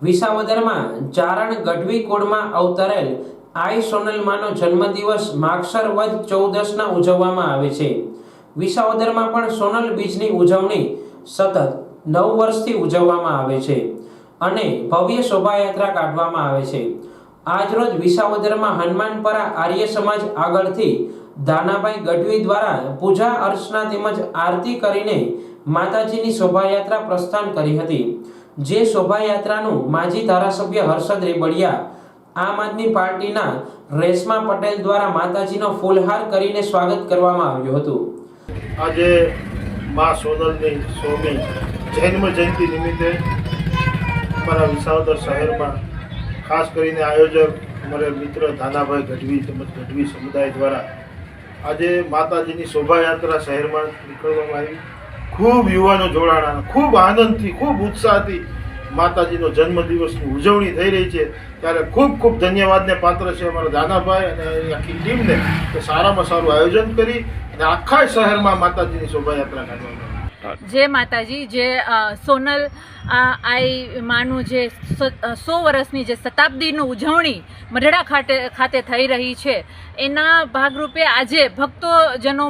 વિસાવદરમાં ચારણ ગઢવી કુળમાં અવતરેલ આઈ સોનલમાનો જન્મદિવસ માગસર વદ 14ના ઉજવવામાં આવે છે। વિસાવદરમાં પણ સોનલ બીજની ઉજવણી સતત 9 વર્ષથી ઉજવવામાં આવે છે અને ભવ્ય શોભાયાત્રા કાઢવામાં આવે છે। આજરોજ વિસાવદરમાં હનુમાનપરા આર્ય સમાજ આગળથી દાનાભાઈ ગઢવી દ્વારા પૂજા અર્ચના તેમજ આરતી કરીને માતાજીની શોભાયાત્રા પ્રસ્થાન કરી હતી। જે શોભાયાત્રાનું માજી ધારાસભ્ય હર્ષદ રેબડિયા, આમ આદમી પાર્ટીના રેશમા પટેલ દ્વારા માતાજીનો ફૂલહાર કરીને સ્વાગત કરવામાં આવ્યું હતું। આજે મા સોનલની 100મી જન્મ જયંતિ નિમિત્તે અમારા વિસાવદર શહેરમાં ખાસ કરીને આયોજક અમારા મિત્ર દાનાભાઈ ગઢવી તેમજ ગઢવી સમુદાય દ્વારા આજે માતાજીની શોભાયાત્રા શહેરમાં નીકળવામાં આવી। ખૂબ યુવાનો જોડાણા, ખૂબ આનંદથી, ખૂબ ઉત્સાહથી માતાજીનો જન્મદિવસની ઉજવણી થઈ રહી છે। ત્યારે ખૂબ ખૂબ ધન્યવાદને પાત્ર છે અમારા દાનાભાઈ અને આખી ટીમને કે સારામાં સારું આયોજન કરી અને આખા શહેરમાં માતાજીની શોભાયાત્રા કાઢવામાં આવી। जय माताजी। जे सोनल आई मानु जे 100 वर्षनी जे शताब्दीનું ઉજવણી મઢડા ખાતે થઈ રહી છે એના ભાગરૂપે આજે ભક્તોજનો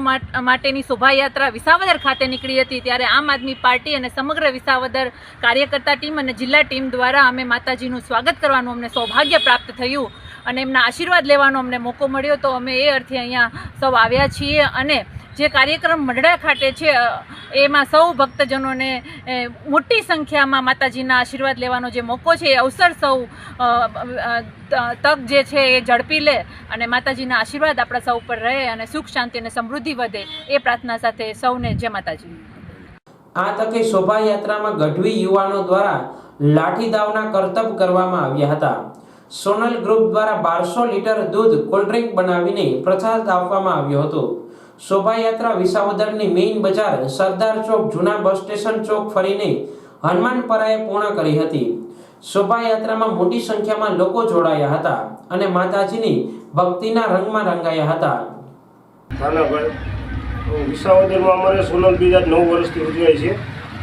માટેની શોભાયાત્રા વિસાવદર ખાતે નીકળી હતી। ત્યારે આમ આદમી પાર્ટી અને સમગ્ર વિસાવદર કાર્યકર્તા ટીમ અને જિલ્લા ટીમ દ્વારા અમે માતાજીનું સ્વાગત કરવાનું અમને સૌભાગ્ય પ્રાપ્ત થયું અને એમના આશીર્વાદ લેવાનો અમને મોકો મળ્યો, તો અમે એ અર્થે અહીંયા સૌ આવ્યા છીએ અને જે કાર્યક્રમ મઢડા ખાતે છે એમાં સૌ ભક્તજનોને મોટી સંખ્યામાં માતાજીના આશીર્વાદ લેવાનો જે મોકો છે એ અવસર સૌ તક જે છે એ ઝડપી લે અને માતાજીના આશીર્વાદ આપણા સૌ પર રહે અને સુખ શાંતિ અને સમૃદ્ધિ વધે એ પ્રાર્થના સાથે સૌને જય માતાજી। આ તકે શોભાયાત્રામાં ગઢવી યુવાનો દ્વારા લાઠીદાવના કરતબ કરવામાં આવ્યા હતા। સોનલ ગ્રુપ દ્વારા 1200 લીટર દૂધ કોલ્ડ્રિંક બનાવીને પ્રસાદ આપવામાં આવ્યો હતો। શોભાયાત્રા વિસાવદરની મેઇન બજાર સરદાર ચોક જૂના બસ સ્ટેશન ચોક ફરીને હનુમાનપરાએ પૂર્ણ કરી હતી। શોભાયાત્રામાં મોટી સંખ્યામાં લોકો જોડાયા હતા અને માતાજીની ભક્તિના રંગમાં રંગાયા હતા। દાનાભાઈ વિસાવદરમાં અમારે સોનલ બીજ 9 વર્ષથી ઉજવાય છે।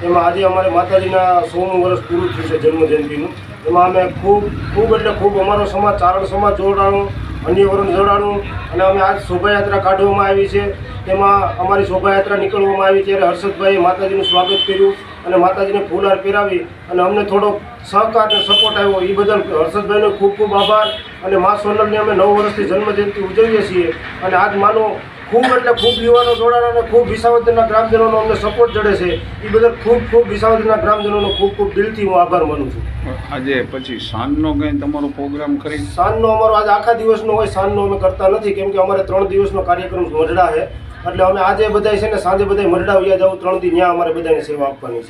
એમાં આજે અમારે માતાજીના 100મું વર્ષ પૂરું થયું છે જન્મ જયંતિનું। એમાં અમે ખૂબ અમારો સમાજ ચારણ સમાજ જોડાણું, અન્ય વર્ણ જોડાણું અને અમે આજ શોભાયાત્રા કાઢવામાં આવી છે। તેમાં અમારી શોભાયાત્રા નીકળવામાં આવી ત્યારે હર્ષદભાઈએ માતાજીનું સ્વાગત કર્યું અને માતાજીને ફૂલહાર પહેરાવી અને અમને થોડો સહકાર અને સપોર્ટ આવ્યો, એ બદલ હર્ષદભાઈનો ખૂબ ખૂબ આભાર। અને મા સોનલની અમે 9 વર્ષથી જન્મજયંતિ ઉજવીએ છીએ અને આજ માનો ખૂબ યુવાનો જોડાણા અને ખૂબ વિસાવદરના ગ્રામજનોનો અમને સપોર્ટ જડે છે, એ બદલ ખૂબ વિસાવદરના ગ્રામજનોનો ખૂબ દિલથી હું આભાર માનું છું। આજે પછી સાંજનો કંઈ તમારો પ્રોગ્રામ કરી? સાંજનો અમારો આજે આખા દિવસનો હોય, સાંજનો અમે કરતા નથી કેમ કે અમારે 3 દિવસનો કાર્યક્રમ મઢડા છે, એટલે અમે આજે બધાય છે ને સાંજે બધાય મઢડા વ્યા જવું, 3 દી ત્યાં અમારે બધાને સેવા આપવાની છે।